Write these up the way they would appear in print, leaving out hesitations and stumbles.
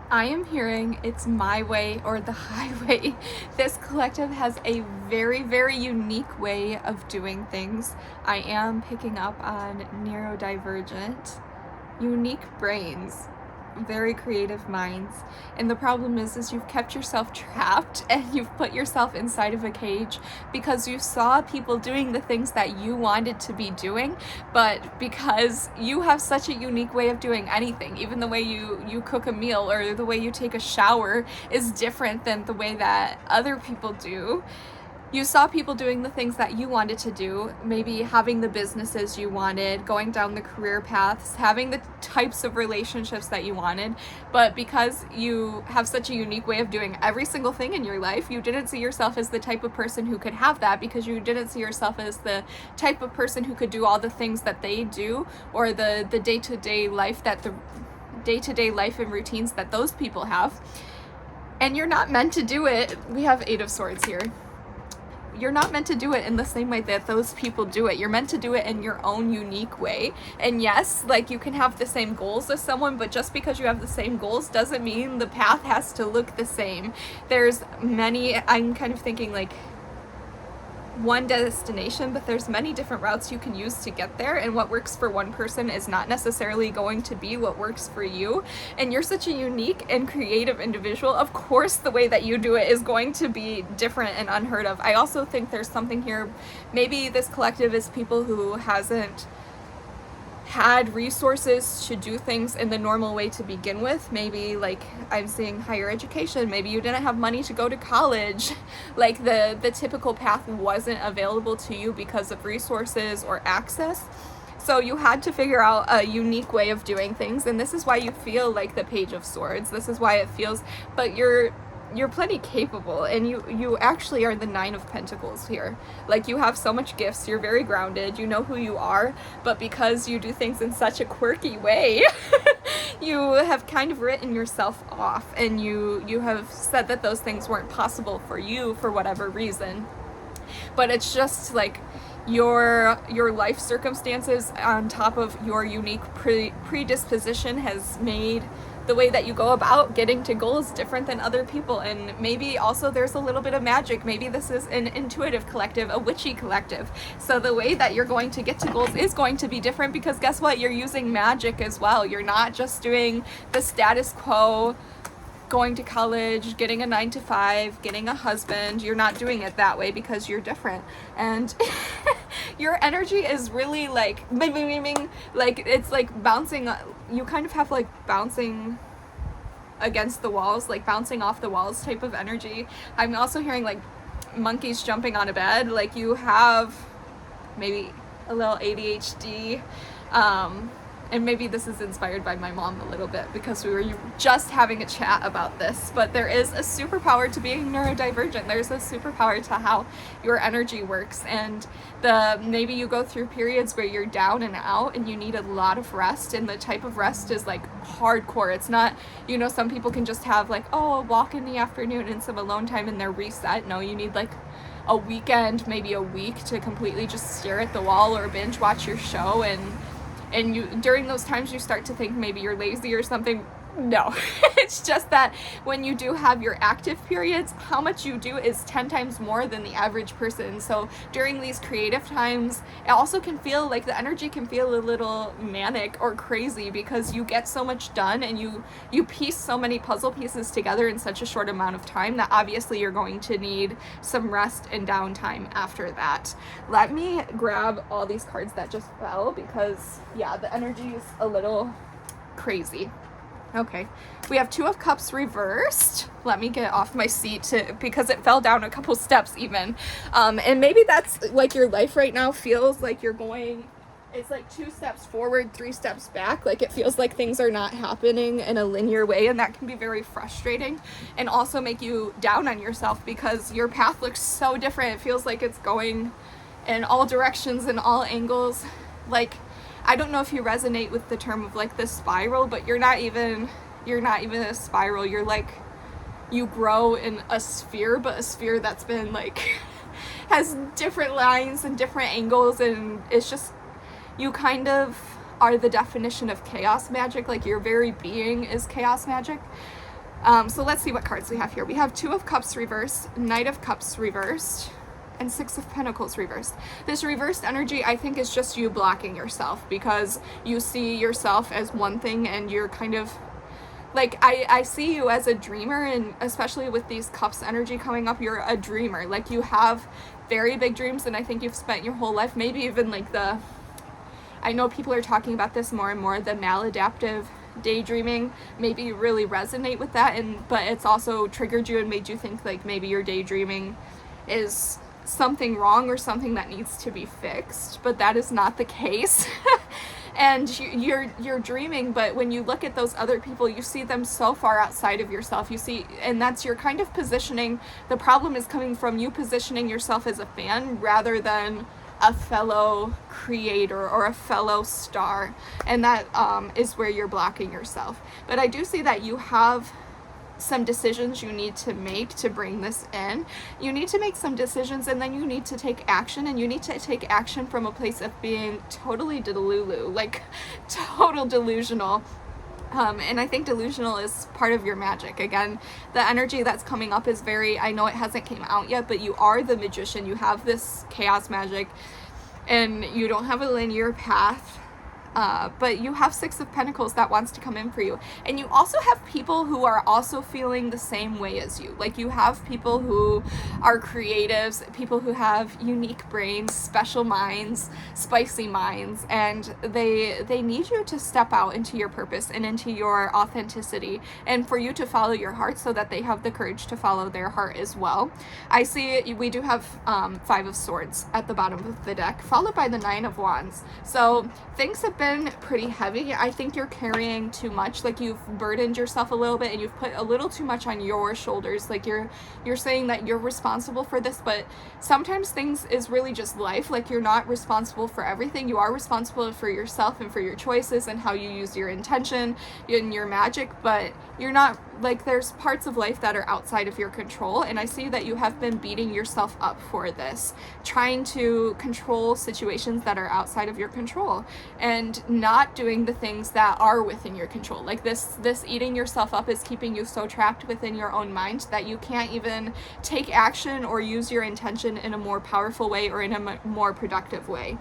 I am hearing it's my way or the highway. This collective has a very, very unique way of doing things. I am picking up on neurodivergent, unique brains, very creative minds. And the problem is you've kept yourself trapped and you've put yourself inside of a cage because you saw people doing the things that you wanted to be doing, but because you have such a unique way of doing anything, even the way you cook a meal or the way you take a shower is different than the way that other people do. You saw people doing the things that you wanted to do, maybe having the businesses you wanted, going down the career paths, having the types of relationships that you wanted, but because you have such a unique way of doing every single thing in your life, you didn't see yourself as the type of person who could have that because you didn't see yourself as the type of person who could do all the things that they do or the day-to-day life and routines that those people have. And you're not meant to do it. We have 8 of Swords here. You're not meant to do it in the same way that those people do it. You're meant to do it in your own unique way. And yes, like you can have the same goals as someone, but just because you have the same goals doesn't mean the path has to look the same. There's many, I'm kind of thinking like one destination, but there's many different routes you can use to get there, and what works for one person is not necessarily going to be what works for you. And you're such a unique and creative individual. Of course the way that you do it is going to be different and unheard of. I also think there's something here, maybe this collective is people who hasn't had resources to do things in the normal way to begin with. Maybe like I'm seeing higher education, maybe you didn't have money to go to college, like the typical path wasn't available to you because of resources or access. So you had to figure out a unique way of doing things, and this is why you feel like the Page of Swords. This is why it feels, but you're plenty capable, and you actually are the 9 of Pentacles here. Like you have so much gifts, you're very grounded, you know who you are, but because you do things in such a quirky way, you have kind of written yourself off, and you have said that those things weren't possible for you for whatever reason. But it's just like your life circumstances on top of your unique predisposition has made the way that you go about getting to goals different than other people. And maybe also there's a little bit of magic. Maybe this is an intuitive collective, a witchy collective. So the way that you're going to get to goals is going to be different because guess what? You're using magic as well. You're not just doing the status quo, going to college, getting a 9-to-5, getting a husband. You're not doing it that way because you're different. And your energy is really like it's like bouncing. You kind of have like bouncing against the walls, like bouncing off the walls type of energy. I'm also hearing like monkeys jumping on a bed. Like you have maybe a little ADHD. And maybe this is inspired by my mom a little bit because we were just having a chat about this, but there is a superpower to being neurodivergent. There's a superpower to how your energy works, and maybe you go through periods where you're down and out and you need a lot of rest, and the type of rest is like hardcore. It's not, some people can just have like, a walk in the afternoon and some alone time and they're reset. No, you need like a weekend, maybe a week to completely just stare at the wall or binge watch your show, and you during those times you start to think maybe you're lazy or something. No, it's just that when you do have your active periods, how much you do is 10 times more than the average person. So during these creative times, it also can feel like the energy can feel a little manic or crazy because you get so much done and you piece so many puzzle pieces together in such a short amount of time that obviously you're going to need some rest and downtime after that. Let me grab all these cards that just fell because, yeah, the energy is a little crazy. Okay, we have 2 of Cups reversed. Let me get off my seat because it fell down a couple steps even. And maybe that's like your life right now feels like you're going, it's like 2 steps forward, 3 steps back. Like it feels like things are not happening in a linear way, and that can be very frustrating and also make you down on yourself because your path looks so different. It feels like it's going in all directions and all angles. Like, I don't know if you resonate with the term of like the spiral, but you're not even a spiral. You're like, you grow in a sphere, but a sphere that's been like, has different lines and different angles, and it's just, you kind of are the definition of chaos magic. Like your very being is chaos magic. So let's see what cards we have here. We have Two of Cups reversed, Knight of Cups reversed, and Six of Pentacles reversed. This reversed energy, I think, is just you blocking yourself because you see yourself as one thing and you're kind of like, I see you as a dreamer, and especially with these cups energy coming up, you're a dreamer. Like, you have very big dreams, and I think you've spent your whole life, maybe even like I know people are talking about this more and more, the maladaptive daydreaming. Maybe you really resonate with that, but it's also triggered you and made you think like maybe your daydreaming is something wrong or something that needs to be fixed, but that is not the case. And you're dreaming, but when you look at those other people, you see them so far outside of yourself. You see, and that's your kind of positioning. The problem is coming from you positioning yourself as a fan rather than a fellow creator or a fellow star, and that is where you're blocking yourself. But I do see that you have some decisions you need to make to bring this in. You need to make some decisions, and then you need to take action, and you need to take action from a place of being totally delulu, like total delusional. And I think delusional is part of your magic. Again, the energy that's coming up is very, I know it hasn't came out yet, but you are the magician. You have this chaos magic, and you don't have a linear path. But you have Six of Pentacles that wants to come in for you. And you also have people who are also feeling the same way as you. Like, you have people who are creatives, people who have unique brains, special minds, spicy minds, and they need you to step out into your purpose and into your authenticity, and for you to follow your heart so that they have the courage to follow their heart as well. I see we do have Five of Swords at the bottom of the deck, followed by the Nine of Wands. So things have been pretty heavy. I think you're carrying too much. Like, you've burdened yourself a little bit and you've put a little too much on your shoulders. Like, you're saying that you're responsible for this, but sometimes things is really just life. Like, you're not responsible for everything. You are responsible for yourself and for your choices and how you use your intention and your magic, but you're not, like, there's parts of life that are outside of your control. And I see that you have been beating yourself up for this, trying to control situations that are outside of your control and not doing the things that are within your control. Like, this eating yourself up is keeping you so trapped within your own mind that you can't even take action or use your intention in a more powerful way or in a more productive way.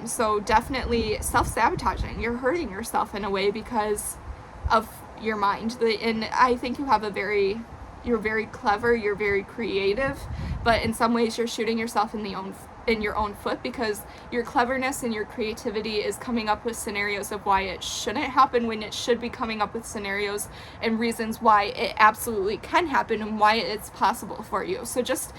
So definitely self-sabotaging. You're hurting yourself in a way because of your mind. And I think you have you're very clever, you're very creative, but in some ways you're shooting yourself in your own foot, because your cleverness and your creativity is coming up with scenarios of why it shouldn't happen, when it should be coming up with scenarios and reasons why it absolutely can happen and why it's possible for you. So just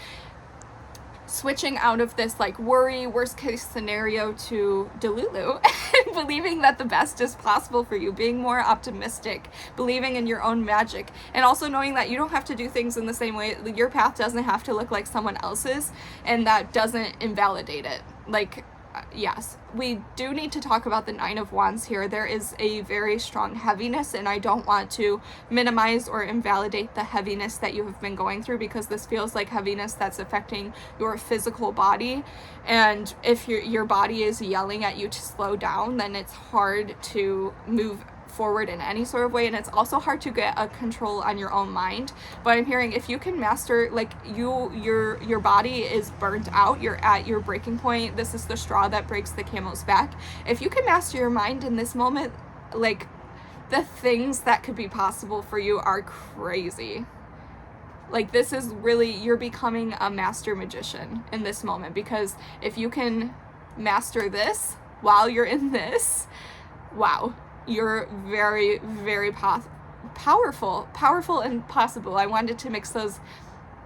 switching out of this like worry, worst case scenario to delulu and believing that the best is possible for you, being more optimistic, believing in your own magic, and also knowing that you don't have to do things in the same way. Your path doesn't have to look like someone else's, and that doesn't invalidate it. Like, yes, we do need to talk about the Nine of Wands here. There is a very strong heaviness, and I don't want to minimize or invalidate the heaviness that you have been going through, because this feels like heaviness that's affecting your physical body. And if your body is yelling at you to slow down, then it's hard to move forward in any sort of way, and it's also hard to get a control on your own mind. But I'm hearing if you can master, like, your body is burnt out, you're at your breaking point, this is the straw that breaks the camel's back. If you can master your mind in this moment, like, the things that could be possible for you are crazy. Like, this is really, you're becoming a master magician in this moment, because if you can master this while you're in this, wow, you're very, very powerful and possible. I wanted to mix those.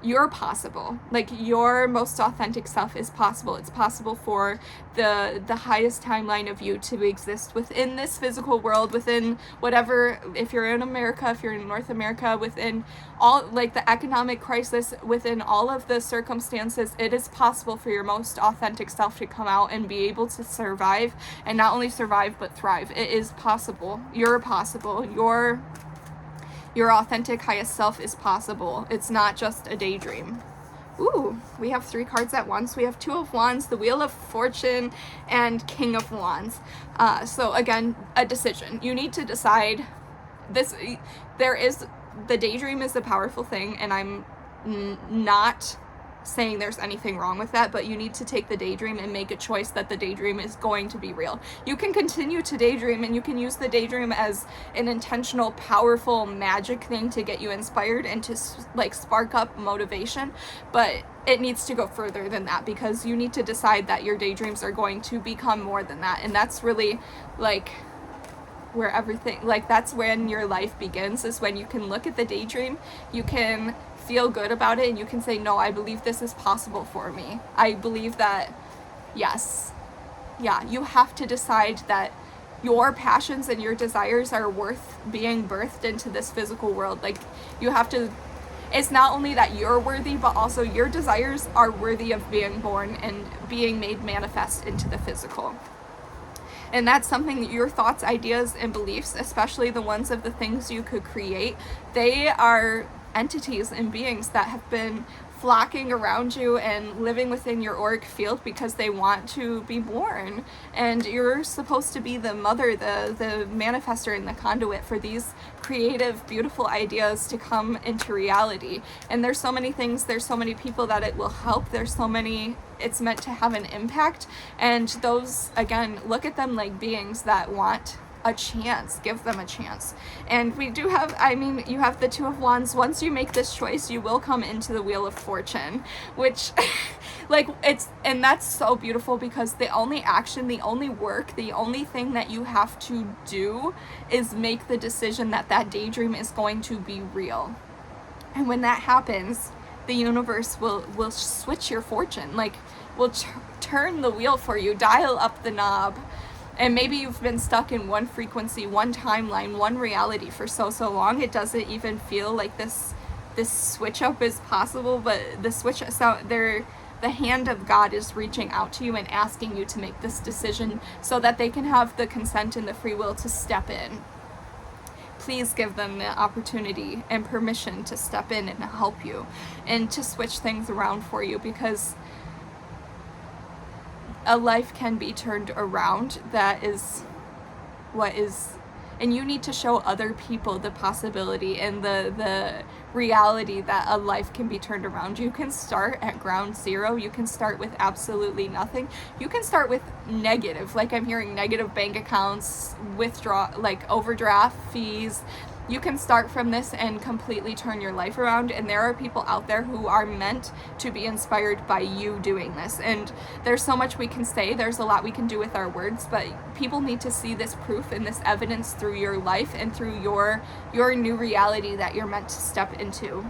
You're possible. Like, your most authentic self is possible. It's possible for the highest timeline of you to exist within this physical world, within whatever, if you're in America, if you're in North America, within all, like, the economic crisis, within all of the circumstances, it is possible for your most authentic self to come out and be able to survive, and not only survive, but thrive. It is possible. You're possible. Your authentic highest self is possible. It's not just a daydream. Ooh, we have 3 cards at once. We have Two of Wands, the Wheel of Fortune, and King of Wands. So again, a decision. You need to decide this. There is the daydream is a powerful thing, and I'm not saying there's anything wrong with that, but you need to take the daydream and make a choice that the daydream is going to be real. You can continue to daydream, and you can use the daydream as an intentional, powerful, magic thing to get you inspired and to like spark up motivation, but it needs to go further than that, because you need to decide that your daydreams are going to become more than that. And that's really like where everything, like that's when your life begins, is when you can look at the daydream, you can feel good about it, and you can say, no, I believe this is possible for me. I believe that, yes. Yeah, you have to decide that your passions and your desires are worth being birthed into this physical world. Like, you have to, it's not only that you're worthy, but also your desires are worthy of being born and being made manifest into the physical. And that's something that your thoughts, ideas, and beliefs, especially the ones of the things you could create, they are entities and beings that have been flocking around you and living within your auric field because they want to be born. And you're supposed to be the mother, the manifester, and the conduit for these creative, beautiful ideas to come into reality. And there's so many things, there's so many people that it will help, there's so many, it's meant to have an impact. And those, again, look at them like beings that want a chance. Give them a chance. And we do have, I mean, you have the Two of Wands. Once you make this choice, you will come into the Wheel of Fortune, which like it's, and that's so beautiful, because the only action, the only work, the only thing that you have to do is make the decision that that daydream is going to be real. And when that happens, the universe will switch your fortune, like will turn the wheel for you, dial up the knob. And maybe you've been stuck in one frequency, one timeline, one reality for so long, it doesn't even feel like this switch up is possible. But the switch, so the hand of God is reaching out to you and asking you to make this decision so that they can have the consent and the free will to step in. Please give them the opportunity and permission to step in and help you and to switch things around for you, because a life can be turned around. That is what is, and you need to show other people the possibility and the reality that a life can be turned around. You can start at ground zero. You can start with absolutely nothing. You can start with negative, like I'm hearing, negative bank accounts, withdraw, like overdraft fees. You can start from this and completely turn your life around. And there are people out there who are meant to be inspired by you doing this. And there's so much we can say. There's a lot we can do with our words, but people need to see this proof and this evidence through your life and through your new reality that you're meant to step into.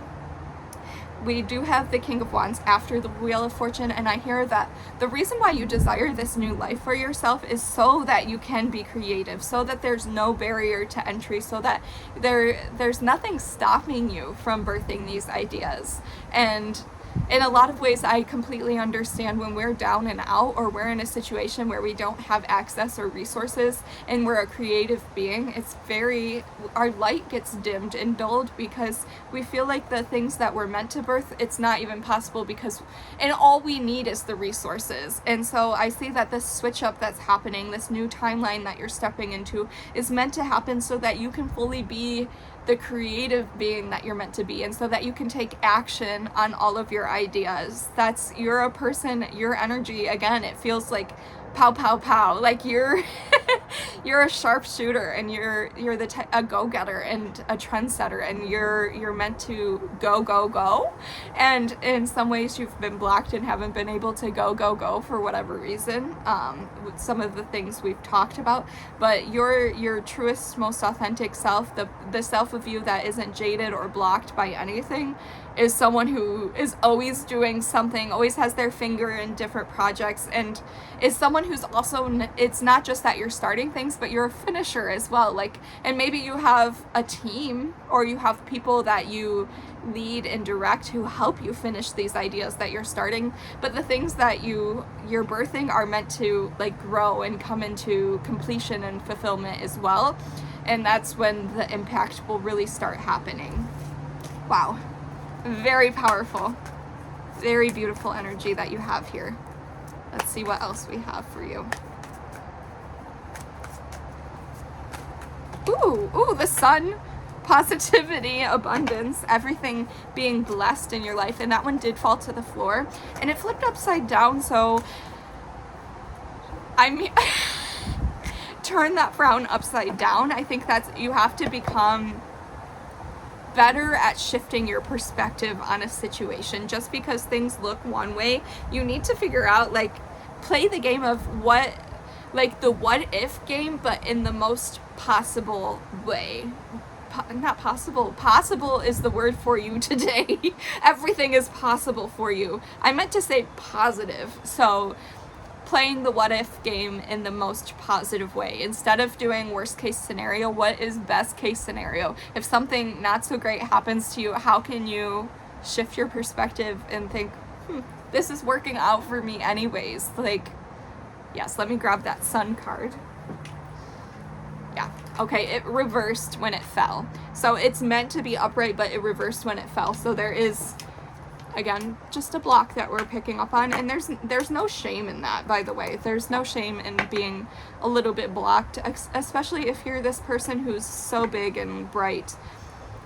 We do have the King of Wands after the Wheel of Fortune, and I hear that the reason why you desire this new life for yourself is so that you can be creative, so that there's no barrier to entry, so that there's nothing stopping you from birthing these ideas. And in a lot of ways, I completely understand when we're down and out, or we're in a situation where we don't have access or resources, and we're a creative being, it's very, our light gets dimmed and dulled because we feel like the things that we're meant to birth, it's not even possible, because, and all we need is the resources. And so I see that this switch up that's happening, this new timeline that you're stepping into, is meant to happen so that you can fully be the creative being that you're meant to be, and so that you can take action on all of your ideas. That's, you're a person, your energy, again, it feels like pow pow pow, like you're you're a sharpshooter, and you're a go-getter and a trendsetter, and you're meant to go. And in some ways you've been blocked and haven't been able to go for whatever reason, with some of the things we've talked about. But your truest, most authentic self, the self of you that isn't jaded or blocked by anything, is someone who is always doing something, always has their finger in different projects, and is someone who's also, it's not just that you're starting things, but you're a finisher as well. Like, and maybe you have a team, or you have people that you lead and direct who help you finish these ideas that you're starting, but the things that you're birthing are meant to like grow and come into completion and fulfillment as well. And that's when the impact will really start happening. Wow. Very powerful, very beautiful energy that you have here. Let's see what else we have for you. Ooh, the Sun, positivity, abundance, everything being blessed in your life. And that one did fall to the floor and it flipped upside down. So I mean, turn that frown upside down. I think that's, you have to become better at shifting your perspective on a situation. Just because things look one way, you need to figure out, like, play the game of what, like the what if game, but in the most possible way. Not possible. Possible is the word for you today. Everything is possible for you. I meant to say positive. So playing the what if game in the most positive way. Instead of doing worst case scenario, what is best case scenario? If something not so great happens to you, how can you shift your perspective and think, this is working out for me anyways? Like, yes, let me grab that sun card. Yeah, okay, it reversed when it fell. So it's meant to be upright, but it reversed when it fell. So there is, again, just a block that we're picking up on, and there's no shame in that, by the way. There's no shame in being a little bit blocked, especially if you're this person who's so big and bright.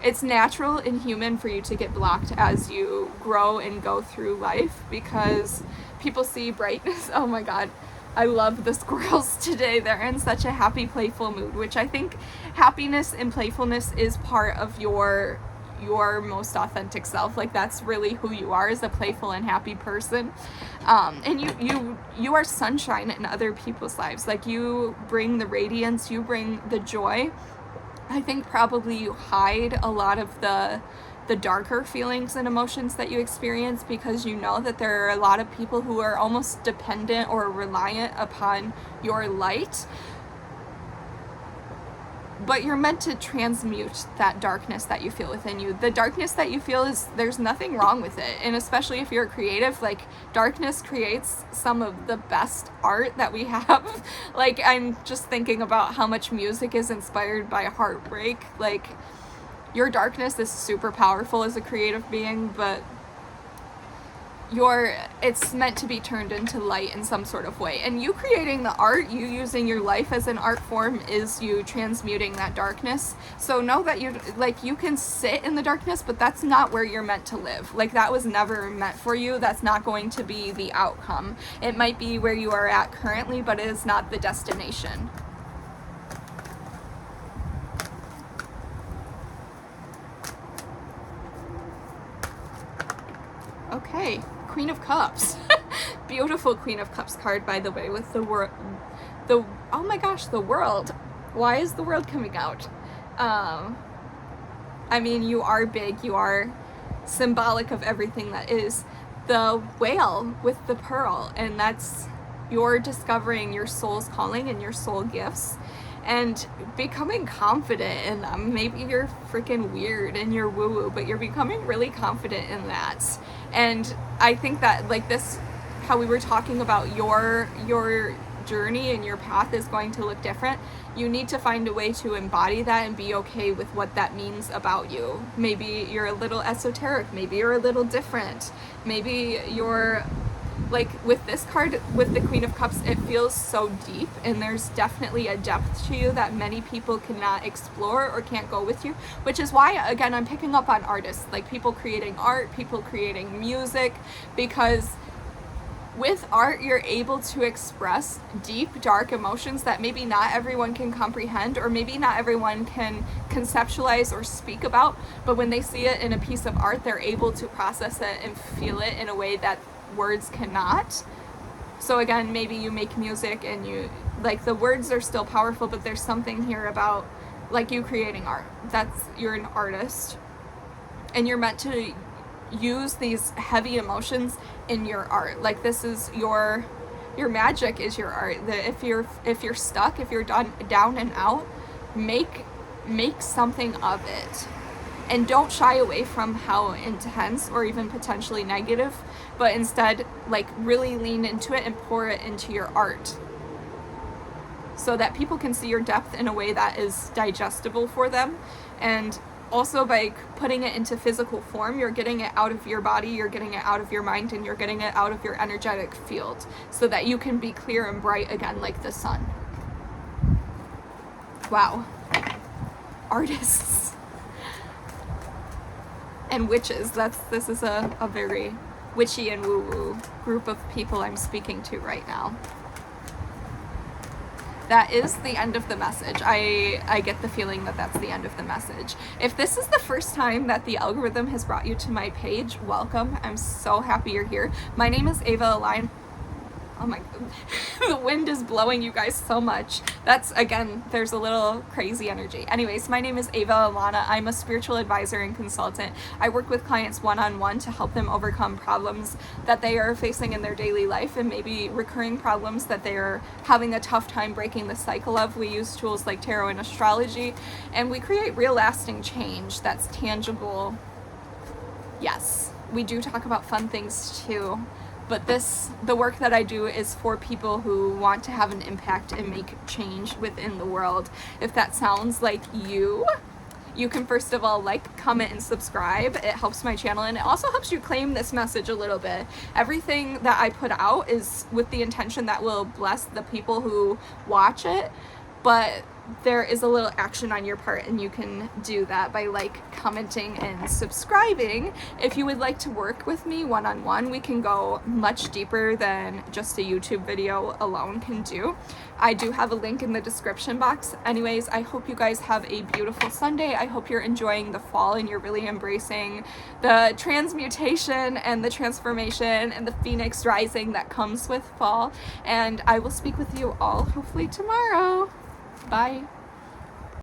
It's natural and human for you to get blocked as you grow and go through life, because people see brightness. Oh my god, I love the squirrels today. They're in such a happy, playful mood, which I think happiness and playfulness is part of your most authentic self. Like, that's really who you are, as a playful and happy person. And you are sunshine in other people's lives. Like, you bring the radiance, you bring the joy. I think probably you hide a lot of the darker feelings and emotions that you experience, because you know that there are a lot of people who are almost dependent or reliant upon your light. But you're meant to transmute that darkness that you feel within you. The darkness that you feel is, there's nothing wrong with it. And especially if you're creative, like, darkness creates some of the best art that we have. Like, I'm just thinking about how much music is inspired by heartbreak. Like, your darkness is super powerful as a creative being, but it's meant to be turned into light in some sort of way. And you creating the art, you using your life as an art form, is you transmuting that darkness. So know that you can sit in the darkness, but that's not where you're meant to live. Like, that was never meant for you. That's not going to be the outcome. It might be where you are at currently, but it is not the destination. Okay, Queen of Cups. Beautiful Queen of Cups card, by the way, with the world. Oh my gosh, the world. Why is the world coming out? I mean, you are big, you are symbolic of everything that is. The whale with the pearl, and that's you're discovering your soul's calling and your soul gifts, and becoming confident in them. Maybe you're freaking weird and you're woo-woo, but you're becoming really confident in that. And I think that, like, this, how we were talking about your journey and your path is going to look different. You need to find a way to embody that and be okay with what that means about you. Maybe you're a little esoteric, maybe you're a little different, maybe you're, like, with this card, with the Queen of Cups, it feels so deep, and there's definitely a depth to you that many people cannot explore or can't go with you, which is why, again, I'm picking up on artists, like people creating art, people creating music, because with art, you're able to express deep, dark emotions that maybe not everyone can comprehend, or maybe not everyone can conceptualize or speak about, but when they see it in a piece of art, they're able to process it and feel it in a way that words cannot. So again, maybe you make music and you, like, the words are still powerful, but there's something here about, like, you creating art. You're an artist, and you're meant to use these heavy emotions in your art. Like, this is your magic is your art. That if you're stuck, if you're down and out, make something of it. And don't shy away from how intense or even potentially negative, but instead, like, really lean into it and pour it into your art, so that people can see your depth in a way that is digestible for them. And also, by putting it into physical form, you're getting it out of your body, you're getting it out of your mind, and you're getting it out of your energetic field, so that you can be clear and bright again like the sun. Wow. Artists. and witches. This is a very witchy and woo-woo group of people I'm speaking to right now. That is the end of the message. I get the feeling that that's the end of the message. If this is the first time that the algorithm has brought you to my page, welcome. I'm so happy you're here. My name is AvaAlanna. Oh my, the wind is blowing you guys so much. That's, again, there's a little crazy energy. Anyways, my name is AvaAlanna. I'm a spiritual advisor and consultant. I work with clients one-on-one to help them overcome problems that they are facing in their daily life, and maybe recurring problems that they are having a tough time breaking the cycle of. We use tools like tarot and astrology, and we create real lasting change that's tangible. Yes, we do talk about fun things too. But the work that I do is for people who want to have an impact and make change within the world. If that sounds like you can first of all like, comment, and subscribe. It helps my channel, and it also helps you claim this message a little bit. Everything that I put out is with the intention that will bless the people who watch it, but there is a little action on your part, and you can do that by commenting and subscribing. If you would like to work with me one-on-one, we can go much deeper than just a YouTube video alone can do. I do have a link in the description box. Anyways, I hope you guys have a beautiful Sunday. I hope you're enjoying the fall and you're really embracing the transmutation and the transformation and the phoenix rising that comes with fall. And I will speak with you all hopefully tomorrow. Bye.